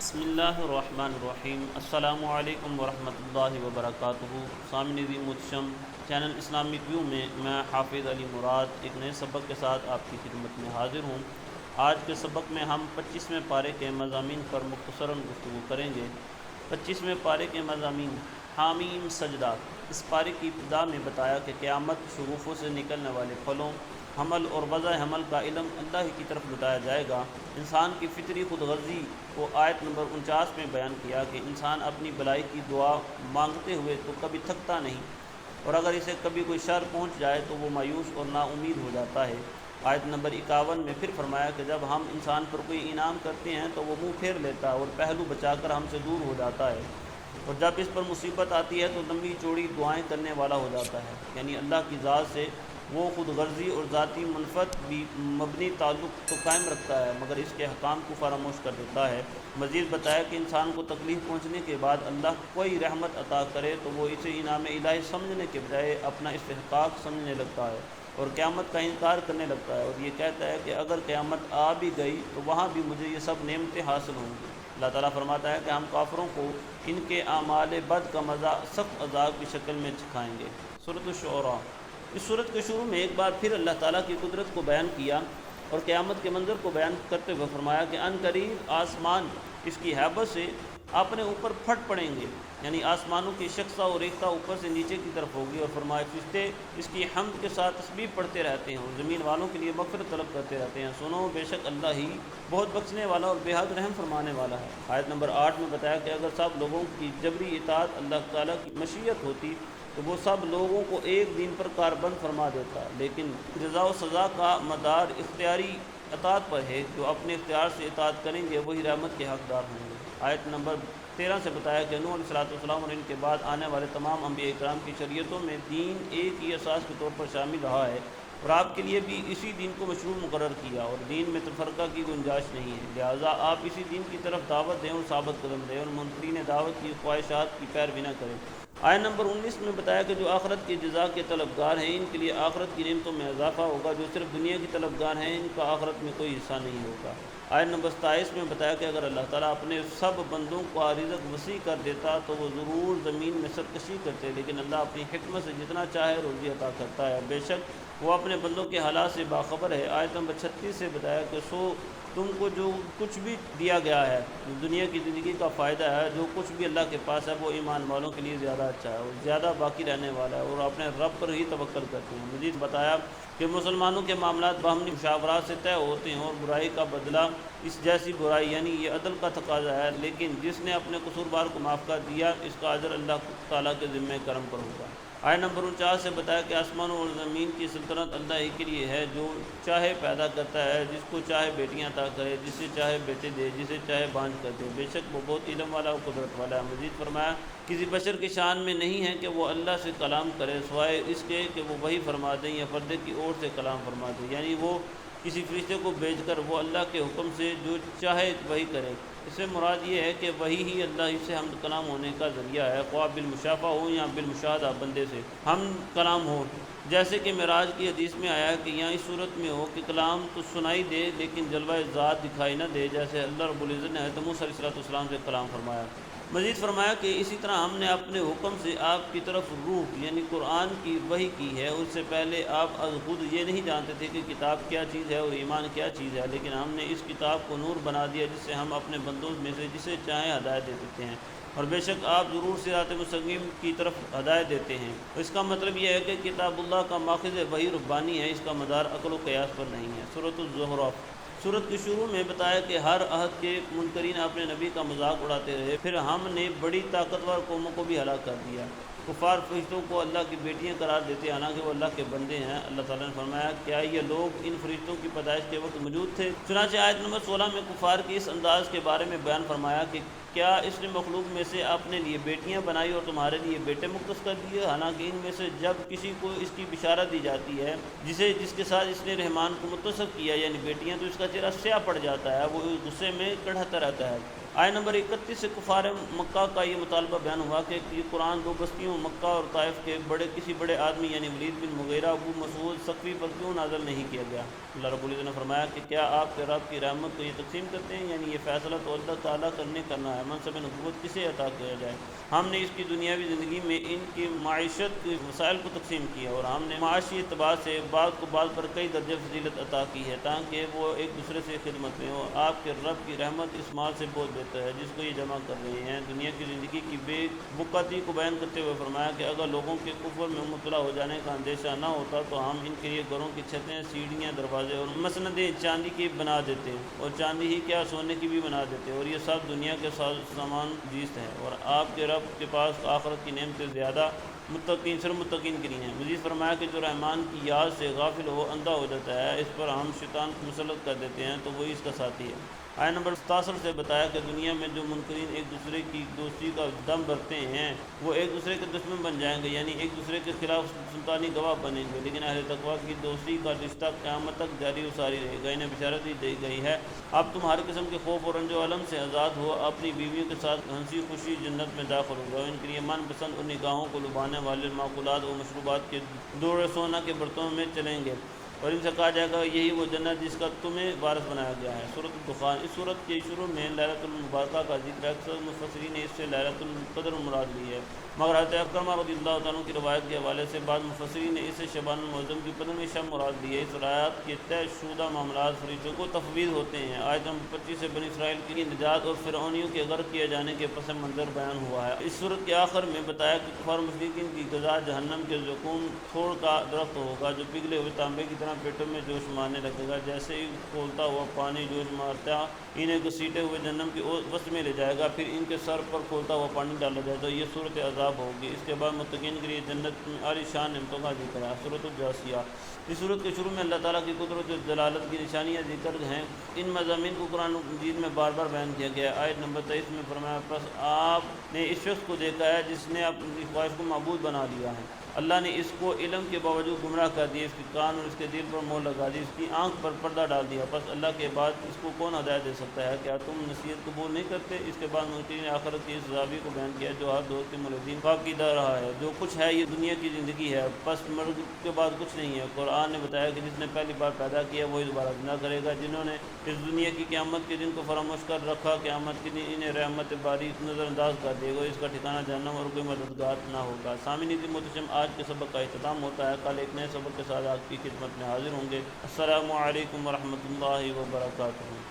بسم اللہ الرحمن الرحیم۔ السلام علیکم ورحمۃ اللہ وبرکاتہ۔ سامعین محتشم، چینل اسلامک ویو میں میں حافظ علی مراد ایک نئے سبق کے ساتھ آپ کی خدمت میں حاضر ہوں۔ آج کے سبق میں ہم 25ویں پارے کے مضامین پر مختصراً گفتگو کریں گے۔ 25ویں پارے کے مضامین: حامیم سجدہ۔ اس پارے کی ابتدا میں بتایا کہ قیامت، شگوفوں سے نکلنے والے پھلوں، حمل اور وضع حمل کا علم اللہ کی طرف لوٹایا جائے گا۔ انسان کی فطری خود غرضی کو آیت نمبر 49 میں بیان کیا کہ انسان اپنی بھلائی کی دعا مانگتے ہوئے تو کبھی تھکتا نہیں، اور اگر اسے کبھی کوئی شر پہنچ جائے تو وہ مایوس اور نا امید ہو جاتا ہے۔ آیت نمبر 51 میں پھر فرمایا کہ جب ہم انسان پر کوئی انعام کرتے ہیں تو وہ منہ پھیر لیتا ہے اور پہلو بچا کر ہم سے دور ہو جاتا ہے، اور جب اس پر مصیبت آتی ہے تو لمبی چوڑی دعائیں کرنے والا ہو جاتا ہے۔ یعنی اللہ کی ذات سے وہ خود غرضی اور ذاتی منفعت بھی مبنی تعلق تو قائم رکھتا ہے، مگر اس کے حکام کو فراموش کر دیتا ہے۔ مزید بتایا کہ انسان کو تکلیف پہنچنے کے بعد اللہ کوئی رحمت عطا کرے تو وہ اسے انعام الہی سمجھنے کے بجائے اپنا استحقاق سمجھنے لگتا ہے اور قیامت کا انکار کرنے لگتا ہے، اور یہ کہتا ہے کہ اگر قیامت آ بھی گئی تو وہاں بھی مجھے یہ سب نعمتیں حاصل ہوں گی۔ اللہ تعالیٰ فرماتا ہے کہ ہم کافروں کو ان کے اعمال بد کا مزہ سخت عذاب کی شکل میں چکھائیں گے۔ سورۃ الشعراء۔ اس سورت کے شروع میں ایک بار پھر اللہ تعالیٰ کی قدرت کو بیان کیا اور قیامت کے منظر کو بیان کرتے ہوئے فرمایا کہ ان قریب آسمان اس کی ہیبت سے اپنے اوپر پھٹ پڑیں گے، یعنی آسمانوں کی شخصہ اور ریختہ اوپر سے نیچے کی طرف ہوگی، اور فرمایا فرشتے اس کی حمد کے ساتھ تسبیح پڑھتے رہتے ہیں اور زمین والوں کے لیے مغفرت طلب کرتے رہتے ہیں۔ سنو، بے شک اللہ ہی بہت بخشنے والا اور بے حد رحم فرمانے والا ہے۔ آیت نمبر 8 میں بتایا کہ اگر سب لوگوں کی جبری اطاعت اللہ تعالیٰ کی مشیت ہوتی تو وہ سب لوگوں کو ایک دین پر کاربند فرما دیتا، لیکن جزا و سزا کا مدار اختیاری اطاعت پر ہے۔ جو اپنے اختیار سے اطاعت کریں گے وہی رحمت کے حقدار ہوں گے۔ آیت نمبر 13 سے بتایا کہ نوح علیہ السلام اور ان کے بعد آنے والے تمام انبیاء کرام کی شریعتوں میں دین ایک ہی اساس کے طور پر شامل رہا ہے، اور آپ کے لیے بھی اسی دین کو مشروع مقرر کیا، اور دین میں تفرقہ کی گنجائش نہیں ہے، لہٰذا آپ اسی دین کی طرف دعوت دیں اور ثابت قدم دیں، اور منکرین دعوت کی خواہشات کی پیروی نہ کریں۔ آیت نمبر 19 میں بتایا کہ جو آخرت کی جزا کے طلبگار ہیں ان کے لیے آخرت کی نعمتوں میں اضافہ ہوگا، جو صرف دنیا کی طلبگار ہیں ان کا آخرت میں کوئی حصہ نہیں ہوگا۔ آیت نمبر 27 میں بتایا کہ اگر اللہ تعالیٰ اپنے سب بندوں کا رزق وسیع کر دیتا تو وہ ضرور زمین میں سرکشی کرتے، لیکن اللہ اپنی حکمت سے جتنا چاہے روزی عطا کرتا ہے، بے شک وہ اپنے بندوں کے حالات سے باخبر ہے۔ آیت نمبر 36 سے بتایا کہ تم کو جو کچھ بھی دیا گیا ہے دنیا کی زندگی کا فائدہ ہے، جو کچھ بھی اللہ کے پاس ہے وہ ایمان والوں کے لیے زیادہ اچھا ہے اور زیادہ باقی رہنے والا ہے، اور اپنے رب پر ہی توکل کرتے ہیں۔ مزید بتایا کہ مسلمانوں کے معاملات باہمی مشاورات سے طے ہوتے ہیں، اور برائی کا بدلہ اس جیسی برائی، یعنی یہ عدل کا تقاضا ہے، لیکن جس نے اپنے قصوروار کو معاف کر دیا اس کا اجر اللہ تعالیٰ کے ذمہ کرم پر ہوگا۔ آیت نمبر 49 سے بتایا کہ آسمانوں اور زمین کی سلطنت اللہ ہی کے لیے ہے، جو چاہے پیدا کرتا ہے، جس کو چاہے بیٹیاں عطا کرے، جسے چاہے بیٹے دے، جسے چاہے بانجھ کر دے، بے شک وہ بہت علم والا اور قدرت والا ہے۔ مزید فرمایا کسی بشر کی شان میں نہیں ہے کہ وہ اللہ سے کلام کرے سوائے اس کے کہ وہ وحی فرما دیں یا پردے کی اور سے کلام فرما دیں، یعنی وہ کسی فرشتے کو بھیج کر وہ اللہ کے حکم سے جو چاہے وہی کرے۔ اس سے مراد یہ ہے کہ وہی ہی اللہ سے ہم کلام ہونے کا ذریعہ ہے، خواہ بالمشافہ ہو یا بالمشاہدہ بندے سے ہم کلام ہو، جیسے کہ معراج کی حدیث میں آیا کہ یہاں اس صورت میں ہو کہ کلام تو سنائی دے لیکن جلوہ ذات دکھائی نہ دے، جیسے اللہ رب العزت نے حضرت موسیٰ علیہ السلام سے کلام فرمایا۔ مزید فرمایا کہ اسی طرح ہم نے اپنے حکم سے آپ کی طرف روح یعنی قرآن کی وحی کی ہے، اس سے پہلے آپ از خود یہ نہیں جانتے تھے کہ کتاب کیا چیز ہے اور ایمان کیا چیز ہے، لیکن ہم نے اس کتاب کو نور بنا دیا جس سے ہم اپنے بندوں میں سے جسے چاہیں ہدایت دے دیتے ہیں، اور بے شک آپ ضرور صراط مستقیم کی طرف ہدایت دیتے ہیں۔ اس کا مطلب یہ ہے کہ کتاب اللہ کا ماخذ وحی ربانی ہے، اس کا مدار عقل و قیاس پر نہیں ہے۔ سورۃ الزخرف۔ سورت کے شروع میں بتایا کہ ہر عہد کے منکرین اپنے نبی کا مذاق اڑاتے رہے، پھر ہم نے بڑی طاقتور قوموں کو بھی ہلاک کر دیا۔ کفار فرشتوں کو اللہ کی بیٹیاں قرار دیتے ہیں حالانکہ وہ اللہ کے بندے ہیں۔ اللہ تعالیٰ نے فرمایا کیا یہ لوگ ان فرشتوں کی پیدائش کے وقت موجود تھے؟ چنانچہ آیت نمبر 16 میں کفار کی اس انداز کے بارے میں بیان فرمایا کہ کیا اس نے مخلوق میں سے اپنے لیے بیٹیاں بنائی اور تمہارے لیے بیٹے مختص کر دیے؟ حالانکہ ان میں سے جب کسی کو اس کی بشارت دی جاتی ہے جس کے ساتھ اس نے رحمان کو متصف کیا یعنی بیٹیاں، تو اس کا چہرہ سیاہ پڑ جاتا ہے، وہ غصے میں کڑھتا رہتا ہے۔ آیت نمبر 31 سے کفار مکہ کا یہ مطالبہ بیان ہوا کہ یہ قرآن دو بستیوں مکہ اور طائف کے کسی بڑے آدمی یعنی ولید بن مغیرہ ابو مسعود ثقفی پر کیوں نازل نہیں کیا گیا۔ اللہ رب العزت نے فرمایا کہ کیا آپ کے رب کی رحمت کو یہ تقسیم کرتے ہیں، یعنی یہ فیصلہ تو اللہ تعالیٰ کرنا ہے، منصب نبوت کسے عطا کیا جائے۔ ہم نے اس کی دنیاوی زندگی میں ان کی معیشت کے وسائل کو تقسیم کیا اور ہم نے معاشی اعتبار سے بعض کو بعض پر کئی درجہ فضیلت عطا کی ہے تاکہ وہ ایک دوسرے سے خدمت میں ہو۔ آپ کے رب کی رحمت اس مال سے بہت بہتر ہے جس کو یہ جمع کر رہے ہیں۔ دنیا کی زندگی کی بے بکاتی کو بیان کرتے ہوئے فرمایا کہ اگر لوگوں کے کفر میں مبتلا ہو جانے کا اندیشہ نہ ہوتا تو ہم ان کے لیے گھروں کی چھتیں، سیڑھیاں، دروازے اور مسندیں چاندی کی بنا دیتے، اور چاندی ہی کیا سونے کی بھی بنا دیتے، اور یہ سب دنیا کے سامان جیست ہے، اور آپ کے رب کے پاس آخرت کی نعمتیں زیادہ متقین صرف متقین کے لیے ہیں۔ مزید فرمایا کہ جو رحمان کی یاد سے غافل ہو، اندھا ہو جاتا ہے، اس پر ہم شیطان کو مسلط کر دیتے ہیں تو وہی اس کا ساتھی ہے۔ آیت نمبر 67 سے بتایا کہ دنیا میں جو منکرین ایک دوسرے کی دوستی کا دم بھرتے ہیں وہ ایک دوسرے کے دشمن بن جائیں گے، یعنی ایک دوسرے کے خلاف سلطانی گواہ بنیں گے، لیکن اہل تقویٰ کی دوستی کا رشتہ قیامت تک جاری و ساری رہے گا۔ انہیں بشارت دی گئی ہے، اب تم ہر قسم کے خوف اور رنج و علم سے آزاد ہو، اپنی بیویوں کے ساتھ ہنسی خوشی جنت میں داخل ہو جاؤ۔ ان کے لیے من پسند اور نگاہوں کو لبھانے والے معقولات اور مشروبات کے دور سونا کے برتنوں میں چلیں گے، اور ان سے کہا جائے گا یہی وہ جنت جس کا تمہیں وارث بنایا گیا ہے۔ سورۃ الدخان۔ اس سورت کے شروع میں لیلۃ المبارکہ کا ذکر ہے۔ اکثر مفسرین نے اس سے لیلۃ القدر مراد لی ہے، مگر حضرت اکرمہ رضی اللہ تعالیٰ کی روایت کے حوالے سے بعض مفسرین نے اس سے شعبان المعظم کی 15ویں شب مراد لی ہے۔ اس رایات کے طے شدہ معاملات فرشتوں کو تفویض ہوتے ہیں۔ آیت نمبر 25 سے بنی اسرائیل کی نجات اور فرعونیوں کے غرق کیے جانے کے پس منظر بیان ہوا ہے۔ اس صورت کے آخر میں بتایا کہ کفار مشرکین کی غذا جہنم کے زقوم تھوڑ کا درخت ہوگا جو پگھلے ہوئے تانبے کی طرح پیٹوں میں جوش مارنے لگے گا، جیسے ہی کھولتا ہوا پانی جوش مارتا انہیں گھسیٹے ہوئے جہنم کی وسط میں لے جائے گا، پھر ان کے سر پر کھولتا ہوا پانی ڈالا جائے گا۔ یہ صورت عذاب ہوگی۔ اس کے بعد متقین کے لیے جنت میں عالی شان نعمتوں کا ذکر ہے۔ سورۃ الجاثیہ۔ اس صورت کے شروع میں اللہ تعالیٰ کی قدرت اور جلالت کی نشانیاں ذکر ہیں۔ ان مضامین کو قرآن مجید میں بار بار بیان کیا گیا ہے۔ آیت نمبر 23 میں فرمایا، پس آپ نے اس شخص کو دیکھا ہے جس نے اپنی خواہش کو معبود بنا لیا ہے، اللہ نے اس کو علم کے باوجود گمراہ کر دیا، اس کے کان اور اس کے دل پر مہر لگا دی، اس کی آنکھ پر پردہ ڈال دیا، پس اللہ کے بعد اس کو کون ہدایت دے سکتا ہے؟ کیا تم نصیحت قبول نہیں کرتے؟ اس کے بعد منکرین آخرت کی اس عذابی کو بیان کیا جو ہر دوست کے ملدین کا عقیدہ رہا ہے۔ جو کچھ ہے یہ دنیا کی زندگی ہے، پس مرگ کے بعد کچھ نہیں ہے۔ قرآن نے بتایا کہ جس نے پہلی بار پیدا کیا وہی دوبارہ زندہ کرے گا۔ جنہوں نے اس دنیا کی قیامت کے دن کو فراموش کر رکھا، قیامت کے دن انہیں رحمت باری نظر انداز کر دے گا، اس کا ٹھکانہ جہنم اور کوئی مددگار نہ ہوگا۔ سامعین محترم، آج کے سبق کا اختتام ہوتا ہے۔ کل ایک نئے سبق کے ساتھ آپ کی خدمت میں حاضر ہوں گے۔ السلام علیکم ورحمۃ اللہ وبرکاتہ۔